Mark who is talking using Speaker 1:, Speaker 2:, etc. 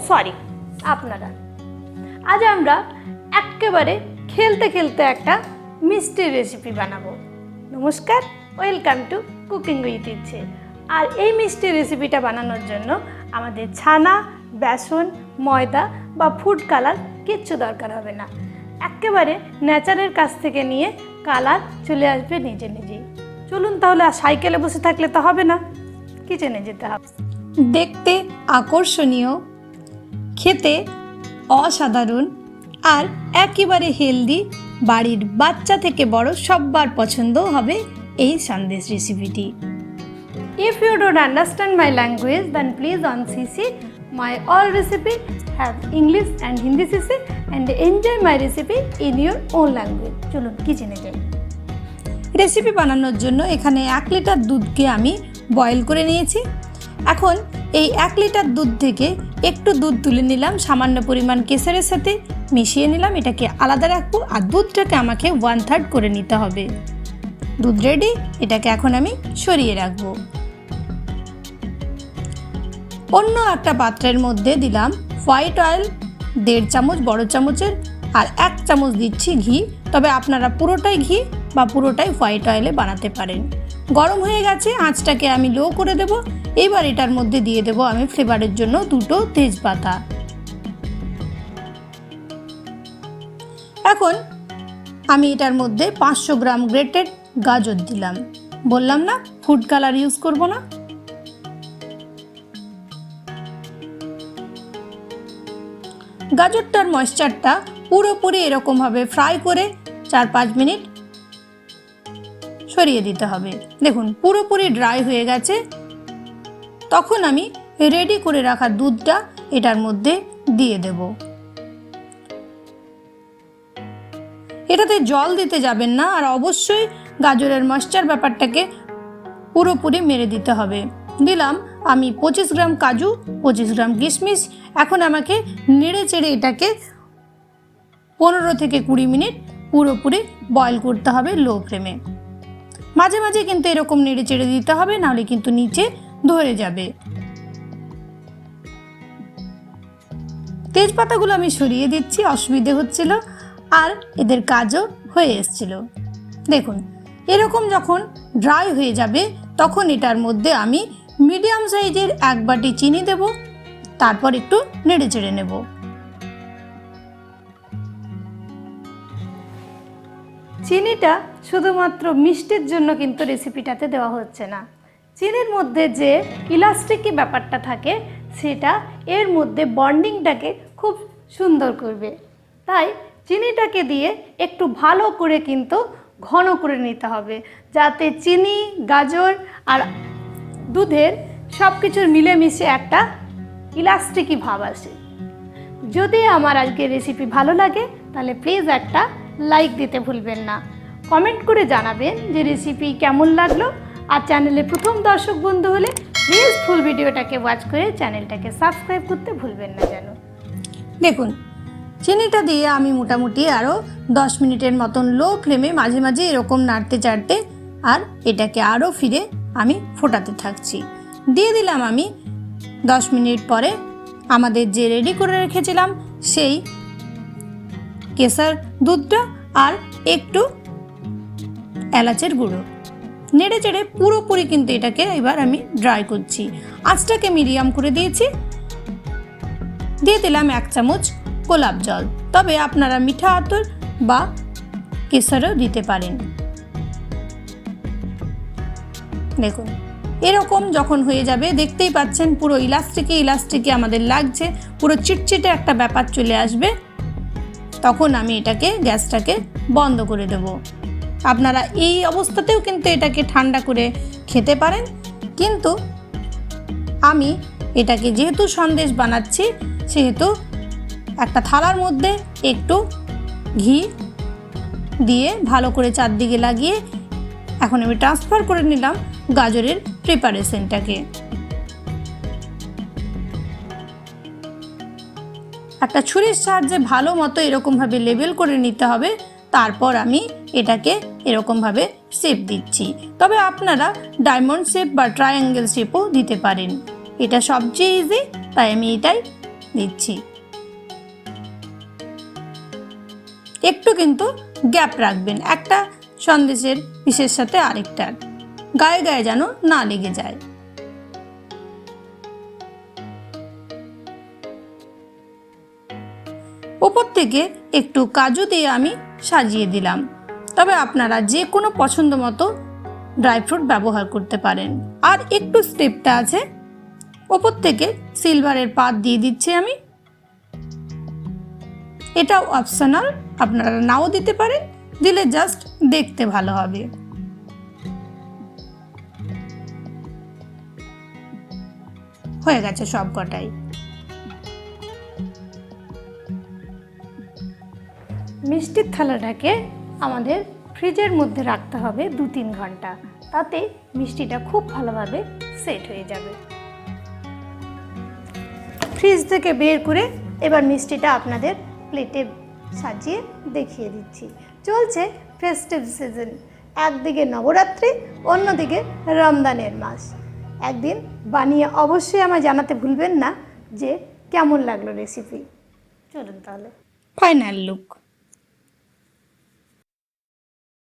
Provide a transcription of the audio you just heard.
Speaker 1: Sorry, আপনারা। আজ আমরা একেবারে খেলতে খেলতে একটা মিষ্টি রেসিপি বানাবো। নমস্কার, ওয়েলকাম টু কুকিং উইথ ইচ্ছে। আর এই মিষ্টি রেসিপিটা বানানোর জন্য আমাদের ছানা, বেসন, ময়দা বা ফুড কালার কিচ্ছু দরকার হবে না। একেবারে ন্যাচারের কাছ থেকে নিয়ে কালার চলে আসবে নিজে নিজেই। চলুন তাহলে, আর সাইকেলে বসে থাকলে তো হবে না, কিচেনে যেতে হবে।
Speaker 2: দেখতে আকর্ষণীয়, খেতে অসাধারণ আর একেবারে হেলদি, বাড়ির বাচ্চা থেকে বড় সবার পছন্দ হবে এই সন্দেশ রেসিপিটি।
Speaker 1: If you don't understand my language, then please on CC. My all recipe have English and Hindi CC, and enjoy my recipe in your own language. চলুন কিচেনে যাই।
Speaker 2: রেসিপি বানানোর জন্য এখানে 1 লিটার দুধকে আমি বয়েল করে নিয়েছি। এখন এই 1 লিটার দুধ থেকে একটু দুধ তুলে নিলাম, সামান্য পরিমাণ কেশরের সাথে মিশিয়ে নিলাম। এটাকে আলাদা রাখবো আর দুধটাকে আমাকে 1/3 করে নিতে হবে। দুধ রেডি, এটাকে এখন আমি সরিয়ে রাখবো। অন্য একটা পাত্রের মধ্যে দিলাম হোয়াইট অয়েল 1.5 চামচ বড় চামচের, আর 1 চামচ দিচ্ছি ঘি। তবে আপনারা পুরোটাই ঘি বা পুরোটাই হোয়াইট অয়েলে বানাতে পারেন। গরম হয়ে গেছে, আঁচটাকে আমি লো করে দেব। এবার এটার মধ্যে দিয়ে দেব আমি ফ্লেভারের জন্য 2টো তেজপাতা। এখন আমি এটার মধ্যে 500 গ্রাম গ্রেটেড গাজর দিলাম। বললাম না ফুড কালার ইউজ করব না। গাজরটার ময়েশ্চারটা পুরোপুরি এরকমভাবে ফ্রাই করে 4-5 মিনিট সরিয়ে দিতে হবে। দেখুন পুরোপুরি ড্রাই হয়ে গেছে। তখন আমি রেডি করে রাখা দুধটা এটার মধ্যে দিয়ে দেব। এটাতে জল দিতে যাবেন না, আর অবশ্যই গাজরের ময়েশ্চার ব্যাপারটাকে পুরোপুরি মেরে দিতে হবে। দিলাম আমি 25 গ্রাম কাজু, 25 গ্রাম কিশমিশ। এখন আমাকে নেড়ে চেড়ে এটাকে 15 থেকে 20 মিনিট পুরোপুরি বয়েল করতে হবে লো ফ্লেমে। মাঝে মাঝে কিন্তু এরকম নেড়ে চেড়ে দিতে হবে, নাহলে কিন্তু নিচে ধরে যাবে। তেজপাতাগুলো আমি সরিয়ে দিচ্ছি, অসুবিধে হচ্ছিল, আর এদের কাজও হয়ে এসছিল। দেখুন এরকম যখন ড্রাই হয়ে যাবে তখন এটার মধ্যে আমি মিডিয়াম সাইজের 1 বাটি চিনি দেব। তারপর একটু নেড়ে চেড়ে নেব।
Speaker 1: চিনিটা শুধুমাত্র মিষ্টির জন্য কিন্তু রেসিপিটাতে দেওয়া হচ্ছে না। চিনির মধ্যে যে ইলাস্টিকি ব্যাপারটা থাকে সেটা এর মধ্যে বন্ডিংটাকে খুব সুন্দর করবে। তাই চিনিটাকে দিয়ে একটু ভালো করে কিন্তু ঘন করে নিতে হবে, যাতে চিনি, গাজর আর দুধের সব কিছুর মিলেমিশে একটা ইলাস্টিকি ভাব আসে। যদি আমার আজকের রেসিপি ভালো লাগে তাহলে প্লিজ একটা লাইক দিতে ভুলবেন না। কমেন্ট করে জানাবেন যে রেসিপি কেমন লাগলো। আর চ্যানেলে প্রথম দর্শক বন্ধু হলে প্লিজ ফুল ভিডিওটাকে ওয়াচ করে চ্যানেলটাকে সাবস্ক্রাইব করতে ভুলবেন না যেন।
Speaker 2: দেখুন চিনিটা দিয়ে আমি মোটামুটি আরও 10 মিনিটের মতন লো ফ্লেমে মাঝে মাঝে এরকম নাড়তে চাড়তে আর এটাকে আরও ফিরে আমি ফোটাতে থাকছি। দিয়ে দিলাম আমি 10 মিনিট পরে আমাদের যে রেডি করে রেখেছিলাম সেই কেশর দুধটা আর একটু এলাচের গুঁড়ো। নেড়ে চেড়ে পুরোপুরি কিন্তু এটাকে এবার আমি ড্রাই করছি। আঁচটাকে মিডিয়াম করে দিয়েছি। দিয়ে দিলাম 1 চামচ গোলাপ জল, তবে আপনারা মিঠা আতর বা কেশরও দিতে পারেন। দেখুন এরকম যখন হয়ে যাবে, দেখতেই পাচ্ছেন পুরো ইলাস্টিকি আমাদের লাগছে, পুরো চিটচিটে একটা ব্যাপার চলে আসবে, তখন আমি এটাকে গ্যাসটাকে বন্ধ করে দেব। আপনারা এই অবস্থাতেও কিন্তু এটাকে ঠান্ডা করে খেতে পারেন, কিন্তু আমি এটাকে যেহেতু সন্দেশ বানাচ্ছি সেহেতু একটা থালার মধ্যে একটু ঘি দিয়ে ভালো করে চারদিকে লাগিয়ে এখন আমি ট্রান্সফার করে নিলাম গাজরের প্রিপারেশনটাকে। একটা ছুরির সাহায্যে ভালো মতো এরকমভাবে লেবেল করে নিতে হবে। তারপর আমি এটাকে এরকমভাবে শেপ দিচ্ছি। তবে আপনারা ডায়মন্ড শেপ বা ট্রায়াঙ্গেল শেপও দিতে পারেন। এটা সবচেয়ে ইজি, তাই আমি এটাই দিচ্ছি। একটু কিন্তু গ্যাপ রাখবেন একটা সন্দেশের পিসের সাথে আরেকটার, গায়ে গায়ে যেন না লেগে যায়। ওপর থেকে একটু কাজু দিয়ে আমি সাজিয়ে দিলাম, তবে আপনারা যে কোনো পছন্দ মতো ড্রাই ফ্রুট ব্যবহার করতে পারেন। আর একটু স্টেপটা আছে, ওপর থেকে সিলভারের পাত দিয়ে দিচ্ছি আমি। এটাও অপশনাল, আপনারা নাও দিতে পারেন, দিলে জাস্ট দেখতে ভালো হবে। হয়ে গেছে সব কটাই।
Speaker 1: মিষ্টির থালাটাকে আমাদের ফ্রিজের মধ্যে রাখতে হবে 2-3 ঘন্টা, তাতে মিষ্টিটা খুব ভালোভাবে সেট হয়ে যাবে। ফ্রিজ থেকে বের করে এবার মিষ্টিটা আপনাদের প্লেটে সাজিয়ে দেখিয়ে দিচ্ছি। চলছে ফেস্টিভ সিজন, একদিকে নবরাত্রি, অন্যদিকে রমজানের মাস। একদিন বানিয়ে অবশ্যই আমায় জানাতে ভুলবেন না যে কেমন লাগলো রেসিপি। চলুন তাহলে
Speaker 2: ফাইনাল লুক।